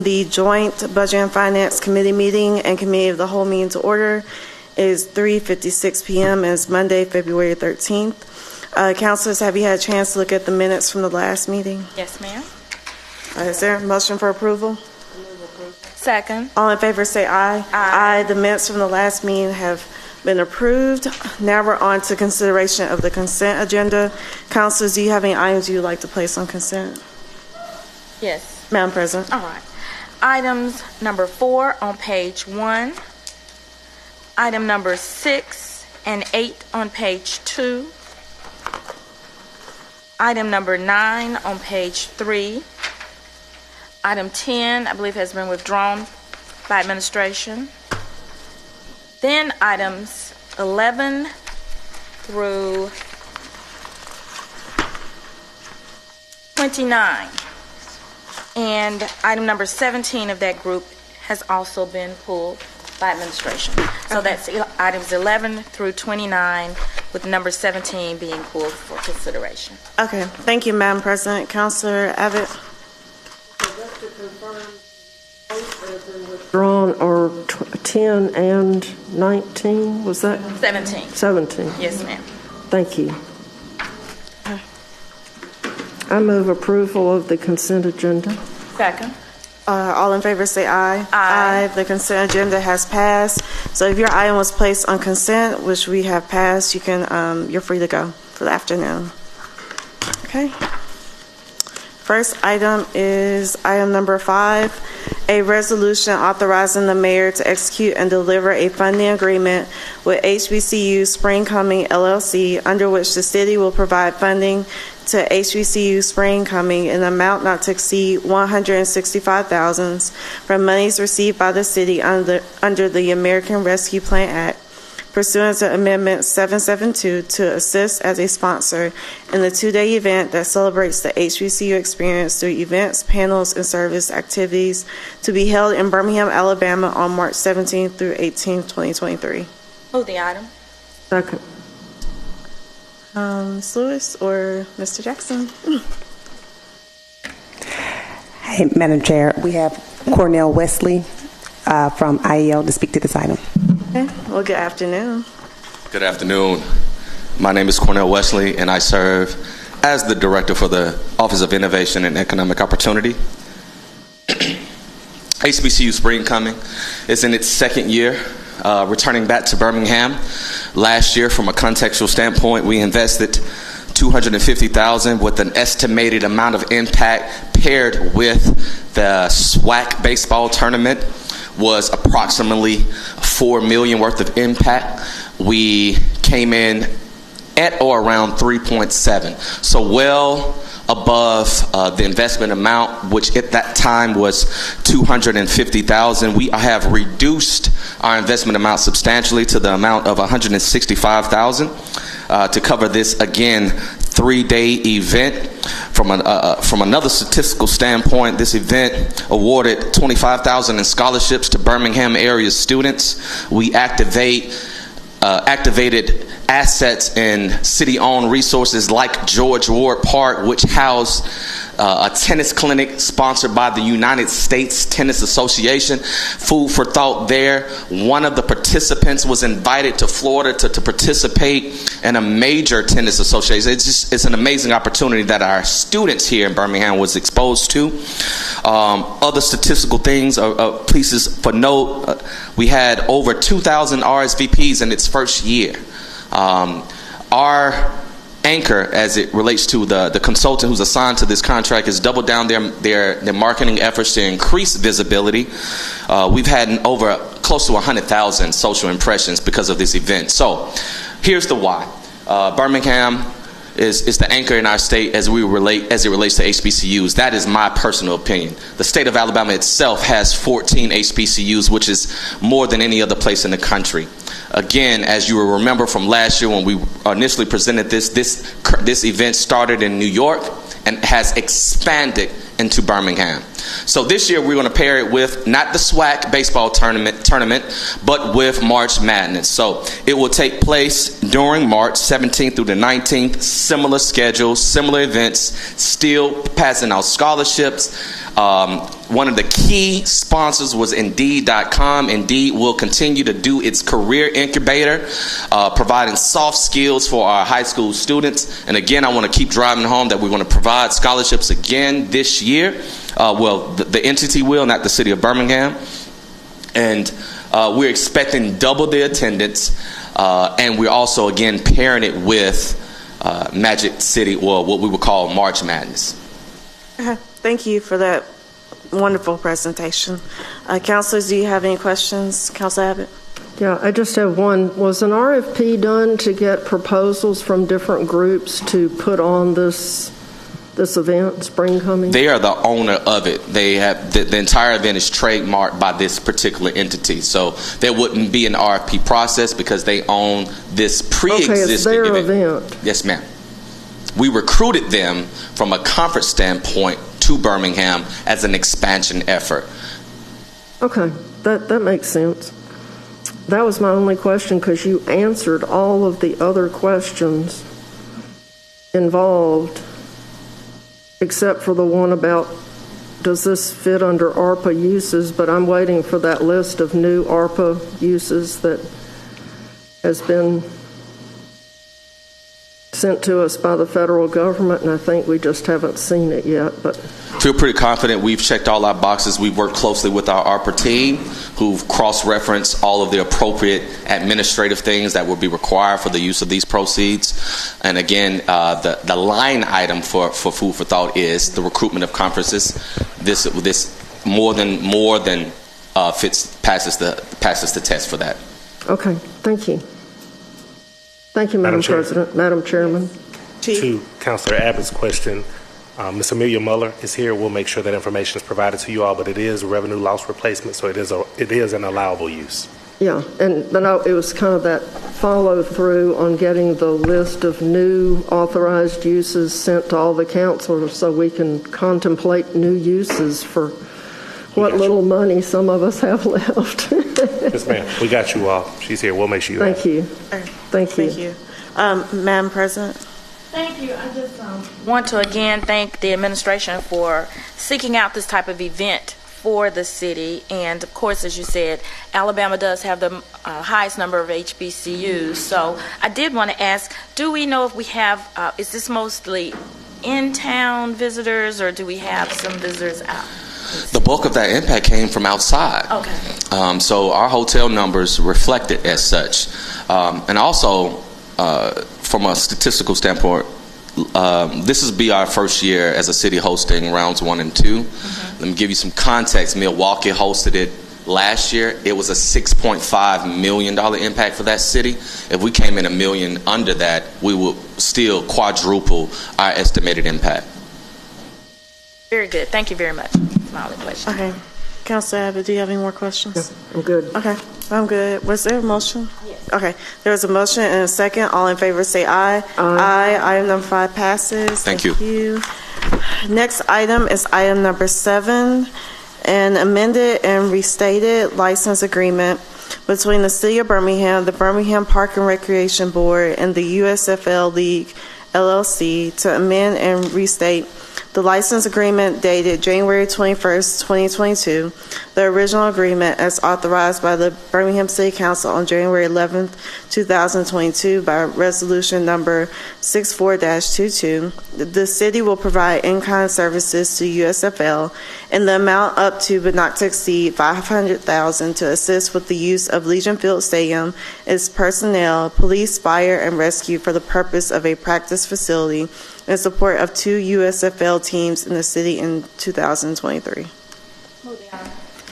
The joint Budget and Finance Committee meeting and Committee of the Whole meeting to order is 3:56 p.m. It's Monday, February 13th. Councilors, have you had a chance to look at the minutes from the last meeting? Yes, ma'am. Is there a motion for approval? Second. All in favor say aye. Aye. The minutes from the last meeting have been approved. Now we're on to consideration of the consent agenda. Councilors, do you have any items you would like to place on consent? Yes. Madam President. All right. Items number 4 on page 1. Item number 6 and 8 on page 2. Item number 9 on page 3. Item 10, I believe, has been withdrawn by administration. Then items 11 through 29. And item number 17 of that group has also been pulled by administration. So that's items 11 through 29, with number 17 being pulled for consideration. Okay. Thank you, Madam President. Councilor Abbott. Just to confirm, both have been withdrawn or 10 and 19, was that? 17. 17. Yes, ma'am. Thank you. I move approval of the consent agenda. Second. All in favor say aye. Aye. The consent agenda has passed. So if your item was placed on consent, which we have passed, you can you're free to go for the afternoon. Okay. First item is item number 5, a resolution authorizing the mayor to execute and deliver a funding agreement with HBCU Spring Coming LLC, under which the city will provide funding to HBCU Spring Coming in an amount not to exceed $165,000 from monies received by the city under the American Rescue Plan Act, pursuant to Amendment 772, to assist as a sponsor in the 2-day event that celebrates the HBCU experience through events, panels, and service activities to be held in Birmingham, Alabama on March 17th through 18th, 2023. Move the item. Second. Ms. Lewis or Mr. Jackson? Hey, Madam Chair, we have Cornell Wesley from IEL to speak to this item. Okay. Well, good afternoon. Good afternoon. My name is Cornell Wesley, and I serve as the Director for the Office of Innovation and Economic Opportunity. HBCU Spring Coming is in its second year, returning back to Birmingham. Last year, from a contextual standpoint, we invested $250,000 with an estimated amount of impact paired with the SWAC baseball tournament was approximately $4 million worth of impact. We came in at or around 3.7, so well above the investment amount, which at that time was $250,000. We have reduced our investment amount substantially to the amount of $165,000 to cover this, again, 3-day event. From another statistical standpoint, this event awarded $25,000 in scholarships to Birmingham area students. We activated assets in city-owned resources like George Ward Park, which housed a tennis clinic sponsored by the United States Tennis Association. Food for thought there. One of the participants was invited to Florida to participate in a major tennis association. It's an amazing opportunity that our students here in Birmingham was exposed to. Other statistical things, pieces for note, we had over 2,000 RSVPs in its first year. Our anchor, as it relates to the consultant who's assigned to this contract, has doubled down their marketing efforts to increase visibility. We've had over close to 100,000 social impressions because of this event. So here's the why. Birmingham is the anchor in our state as it relates to HBCUs. That is my personal opinion. The state of Alabama itself has 14 HBCUs, which is more than any other place in the country. Again, as you will remember from last year when we initially presented this event started in New York and has expanded into Birmingham. So this year we're going to pair it with not the SWAC baseball tournament, but with March Madness. So it will take place during March 17th through the 19th. Similar schedules, similar events, still passing out scholarships. One of the key sponsors was Indeed.com. Indeed will continue to do its career incubator, providing soft skills for our high school students. And again, I want to keep driving home that we're going to provide scholarships again this year. The entity will, not the city of Birmingham. And we're expecting double the attendance. And we're also, again, pairing it with Magic City, or what we would call March Madness. Thank you for that wonderful presentation. Councilors, do you have any questions? Council Abbott? Yeah, I just have one. Was an RFP done to get proposals from different groups to put on this event, Spring Coming? They are the owner of it. They have the entire event is trademarked by this particular entity. So there wouldn't be an RFP process because they own this pre-existing okay, it's their event. Yes, ma'am. We recruited them from a conference standpoint to Birmingham as an expansion effort. Okay, that makes sense. That was my only question because you answered all of the other questions involved, except for the one about does this fit under ARPA uses, but I'm waiting for that list of new ARPA uses that has been sent to us by the federal government, and I think we just haven't seen it yet. But feel pretty confident we've checked all our boxes. We've worked closely with our ARPA team, who've cross-referenced all of the appropriate administrative things that would be required for the use of these proceeds. And again, the line item for Food for Thought is the recruitment of conferences. This more than passes the test for that. okay, thank you. Thank you, Madam President. Madam Chairman. To Councilor Abbott's question, Ms. Amelia Muller is here. We'll make sure that information is provided to you all, but it is revenue loss replacement, so it is an allowable use. Yeah, and then it was kind of that follow-through on getting the list of new authorized uses sent to all the councilors so we can contemplate new uses for what little money some of us have left. Yes, ma'am. We got you all. She's here. We'll make sure you have. Thank you. Thank you. Thank you. Madam President? Thank you. I just want to again thank the administration for seeking out this type of event for the city. And of course, as you said, Alabama does have the highest number of HBCUs. So I did want to ask, do we know if we have, is this mostly in-town visitors, or do we have some visitors out? The bulk of that impact came from outside. Okay. So our hotel numbers reflect it as such. And also, from a statistical standpoint, this will be our first year as a city hosting rounds 1 and 2. Let me give you some context. Milwaukee hosted it last year. It was a $6.5 million impact for that city. If we came in $1 million under that, we would still quadruple our estimated impact. Very good. Thank you very much. That's my only question. Okay. Councilor Abbott, do you have any more questions? Yeah, I'm good. Okay, I'm good. Was there a motion? Yes. Okay, there was a motion and a second. All in favor say aye. Aye. Item number 5 passes. Thank you. Next item is item number 7, an amended and restated license agreement between the City of Birmingham, the Birmingham Park and Recreation Board, and the USFL League, LLC, to amend and restate the license agreement dated January 21st, 2022, the original agreement as authorized by the Birmingham City Council on January 11th, 2022 by resolution number 64-22. The city will provide in-kind services to USFL in the amount up to but not to exceed $500,000 to assist with the use of Legion Field Stadium, its personnel, police, fire, and rescue for the purpose of a practice facility in support of 2 USFL teams in the city in 2023.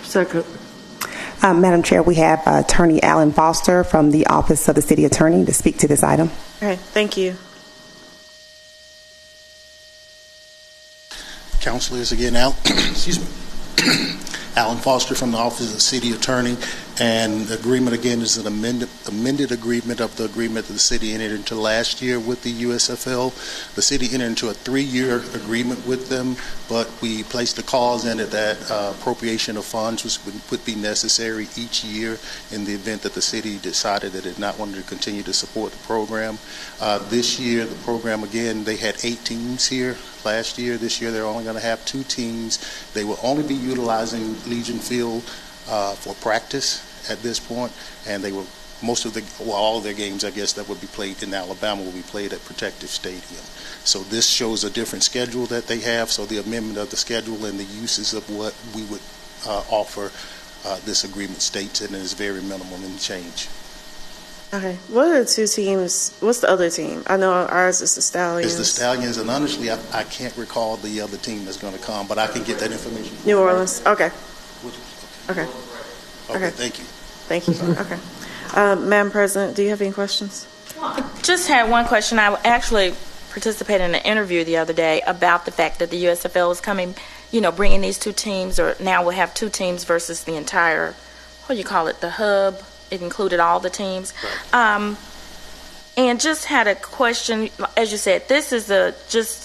Second. Madam Chair, we have Attorney Alan Foster from the Office of the City Attorney to speak to this item. Okay, thank you. Councilors, again, excuse me. Alan Foster from the Office of the City Attorney. And the agreement, again, is an amended agreement of the agreement that the city entered into last year with the USFL. The city entered into a 3-year agreement with them, but we placed a clause in it that appropriation of funds would be necessary each year in the event that the city decided that it did not want to continue to support the program. This year, the program, again, they had 8 teams here last year. This year, they're only going to have 2 teams. They will only be utilizing Legion Field for practice at this point, and they will all of their games, I guess, that would be played in Alabama will be played at Protective Stadium. So this shows a different schedule that they have. So the amendment of the schedule and the uses of what we would offer this agreement states it, and is very minimal in change. Okay. What are the 2 teams? What's the other team? I know ours is the Stallions. It's the Stallions, and honestly, I can't recall the other team that's going to come, but I can get that information. New Orleans. Okay. Okay. Okay, thank you. Thank you. Okay. Madam President, do you have any questions? Just had one question. I actually participated in an interview the other day about the fact that the USFL is coming, bringing these 2 teams, or now we'll have 2 teams versus the entire, what do you call it, the hub. It included all the teams. Right. And just had a question. As you said, this is just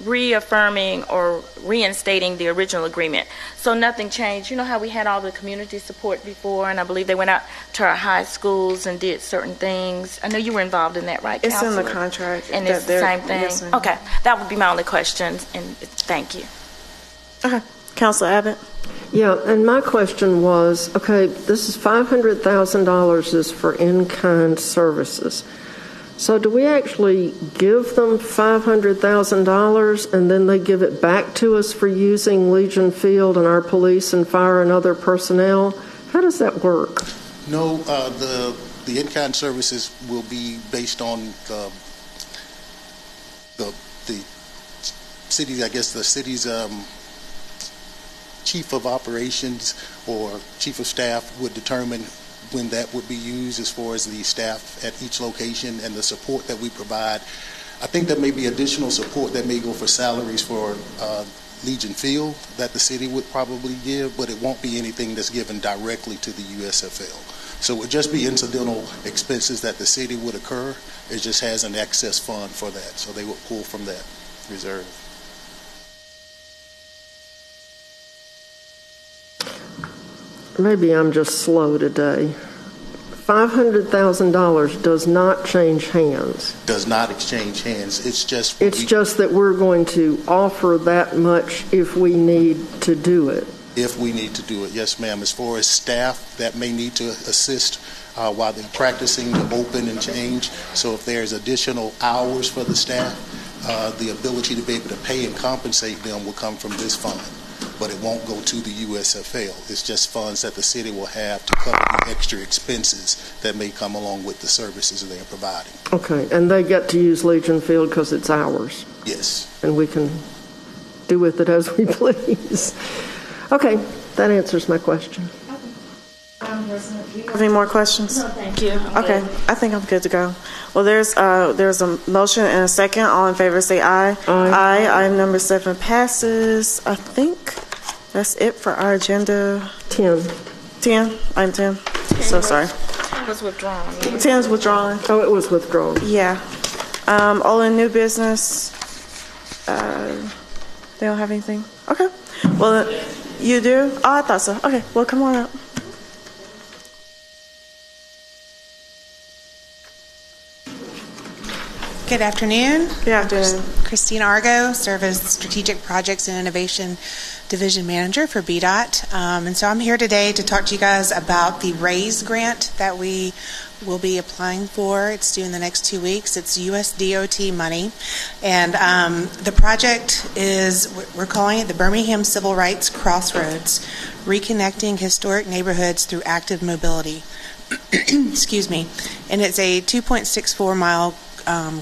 reaffirming or reinstating the original agreement. So nothing changed. You know how we had all the community support before, and I believe they went out to our high schools and did certain things. I know you were involved in that, right, It's Counselor? in the contract. And it's the same thing? Yes, ma'am. Okay. That would be my only question, and thank you. Okay. Councilor Abbott? Yeah, and my question was, okay, this is $500,000 is for in-kind services. So do we actually give them $500,000 and then they give it back to us for using Legion Field and our police and fire and other personnel? How does that work? No, the in-kind services will be based on the city, I guess the city's chief of operations or chief of staff would determine when that would be used as far as the staff at each location and the support that we provide. I think there may be additional support that may go for salaries for Legion Field that the city would probably give, but it won't be anything that's given directly to the USFL. So it would just be incidental expenses that the city would incur. It just has an excess fund for that, so they would pull from that reserve. Maybe I'm just slow today. $500,000 does not change hands. Does not exchange hands. It's just just that we're going to offer that much if we need to do it. If we need to do it, yes, ma'am. As far as staff that may need to assist while they're practicing to open and change, so if there's additional hours for the staff, the ability to be able to pay and compensate them will come from this fund. But it won't go to the USFL. It's just funds that the city will have to cover the extra expenses that may come along with the services they are providing. Okay, and they get to use Legion Field because it's ours. Yes. And we can do with it as we please. Okay, that answers my question. Have any more questions? No, thank you. Okay, I think I'm good to go. Well, there's a motion and a second. All in favor say aye. Aye. Item number 7 passes. I think that's it for our agenda. 10. 10? Item 10. So sorry. It was withdrawn. 10 is withdrawn. Oh, it was withdrawn. Yeah. All in new business. They don't have anything? Okay. Well, you do? Oh, I thought so. Okay, well, come on up. Good afternoon. Good afternoon. Christine Argo, serve as Strategic Projects and Innovation Division Manager for BDOT. And so I'm here today to talk to you guys about the RAISE grant that we will be applying for. It's due in the next 2 weeks. It's US DOT money. And the project is, we're calling it the Birmingham Civil Rights Crossroads, Reconnecting Historic Neighborhoods Through Active Mobility. Excuse me. And it's a 2.64 mile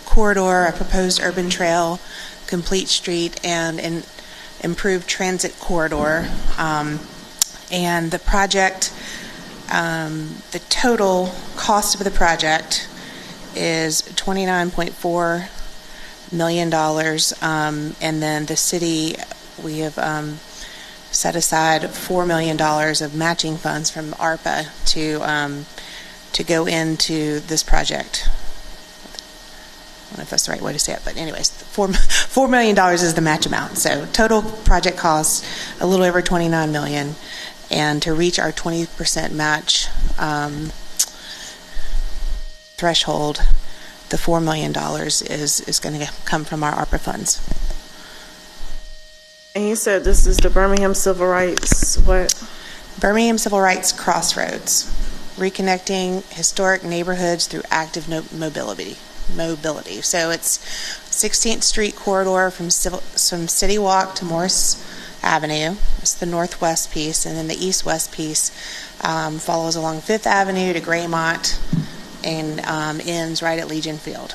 corridor, a proposed urban trail, complete street, and an improved transit corridor. And the project, the total cost of the project is $29.4 million. And then the city, we have set aside $4 million of matching funds from ARPA to go into this project. I don't know if that's the right way to say it, but anyways, $4 million is the match amount. So total project costs a little over $29 million, and to reach our 20% match threshold, the $4 million is going to come from our ARPA funds. And you said this is the Birmingham Civil Rights, what? Birmingham Civil Rights Crossroads, reconnecting historic neighborhoods through active mobility. So it's 16th Street corridor from City Walk to Morris Avenue. It's the northwest piece, and then the east-west piece follows along 5th Avenue to Graymont and ends right at Legion Field.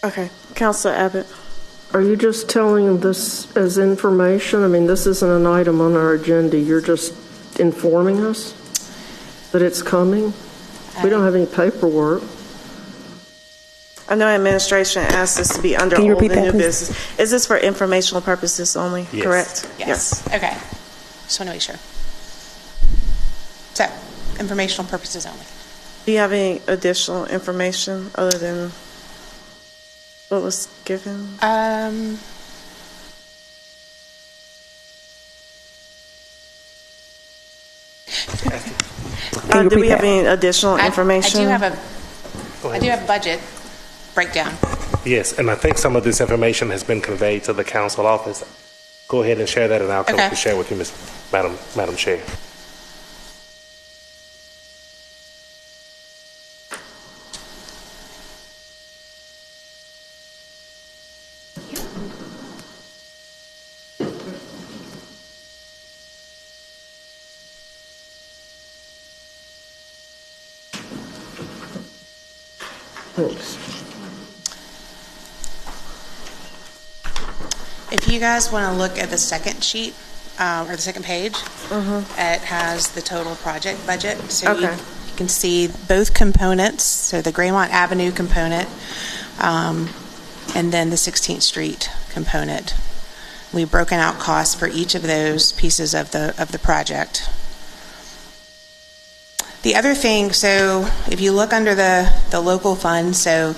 Okay, Councilor Abbott. Are you just telling this as information? I mean, this isn't an item on our agenda. You're just informing us that it's coming? We don't have any paperwork. I know administration asked this to be under Can you old repeat and that, new please? business. Is this for informational purposes only, Yes. correct? Yes. Okay. Just want to make sure. So, informational purposes only. Do you have any additional information other than what was given? Can you Do we repeat have that? any additional information? I do have a budget breakdown. Yes, and I think some of this information has been conveyed to the council office. Go ahead and share that, and I'll come Okay. to share with you, Madam Chair. Thanks. If you guys want to look at the second sheet, or the second page, it has the total project budget. So you Okay. can see both components, so the Graymont Avenue component, and then the 16th Street component. We've broken out costs for each of those pieces of the project. The other thing, so if you look under the local funds, so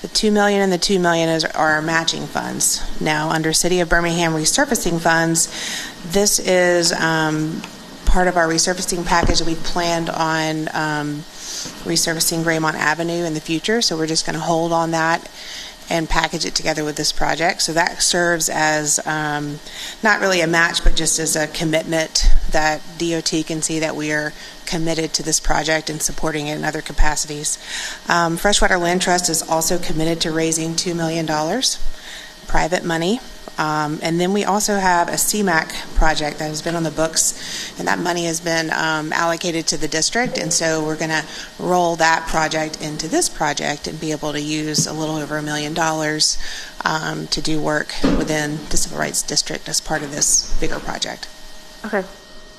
the $2 million and the $2 million are our matching funds. Now, under City of Birmingham resurfacing funds, this is part of our resurfacing package that we planned on resurfacing Graymont Avenue in the future. So we're just going to hold on that and package it together with this project. So that serves as not really a match, but just as a commitment that DOT can see that we are committed to this project and supporting it in other capacities. Freshwater Land Trust is also committed to raising $2 million, private money. And then we also have a CMAQ project that has been on the books, and that money has been allocated to the district, and so we're going to roll that project into this project and be able to use a little over $1 million to do work within the Civil Rights District as part of this bigger project. Okay,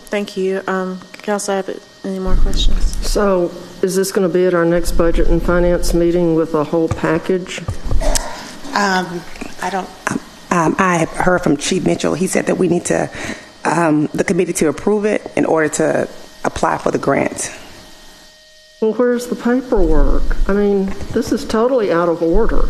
thank you. Councilor Abbott, any more questions? So is this going to be at our next budget and finance meeting with a whole package? I don't. I have heard from Chief Mitchell. He said that we need to, the committee to approve it in order to apply for the grant. Well, where's the paperwork? I mean, this is totally out of order.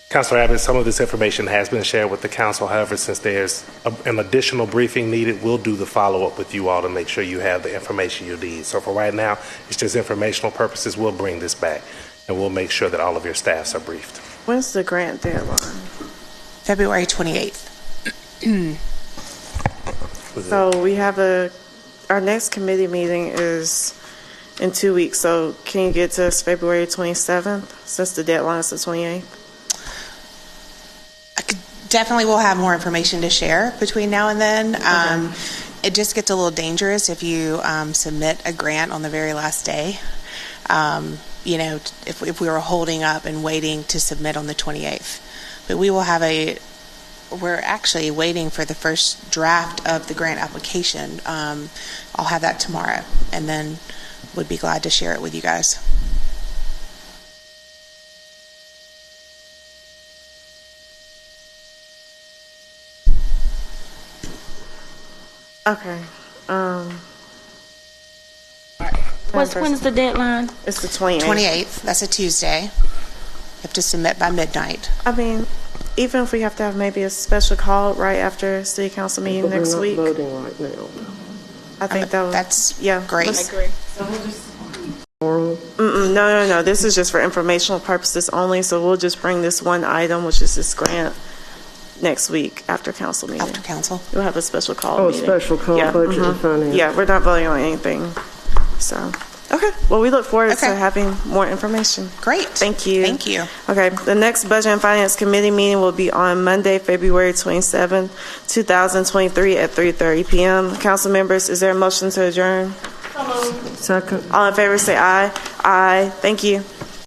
Councilor Abbott, some of this information has been shared with the council. However, since there's an additional briefing needed, we'll do the follow-up with you all to make sure you have the information you need. So for right now, it's just informational purposes. We'll bring this back, and we'll make sure that all of your staffs are briefed. When's the grant deadline? February 28th. So we have our next committee meeting is in 2 weeks, so can you get to us February 27th, since the deadline is the 28th? Definitely will have more information to share between now and then. It just gets a little dangerous if you submit a grant on the very last day. You know, if we were holding up and waiting to submit on the 28th. But we will have we're actually waiting for the first draft of the grant application. I'll have that tomorrow, and then would be glad to share it with you guys. Okay. When's the deadline? It's the 28th. 28th, that's a Tuesday. You have to submit by midnight. I mean, even if we have to have maybe a special call right after city council meeting But next we're week, not voting right now. I think that would, That's yeah, great. let's- Tomorrow, No. This is just for informational purposes only. So we'll just bring this one item, which is this grant, next week after council meeting. After council. We'll have a special call oh, meeting. special call, Yeah, budget and finance. Yeah, we're not voting on anything. So, okay. Well, we look forward Okay. to having more information. Great. Thank you. Thank you. Okay, the next Budget and Finance Committee meeting will be on Monday, February 27, 2023 at 3:30 p.m. Council members, is there a motion to adjourn? Second. All in favor say aye. Aye. Thank you.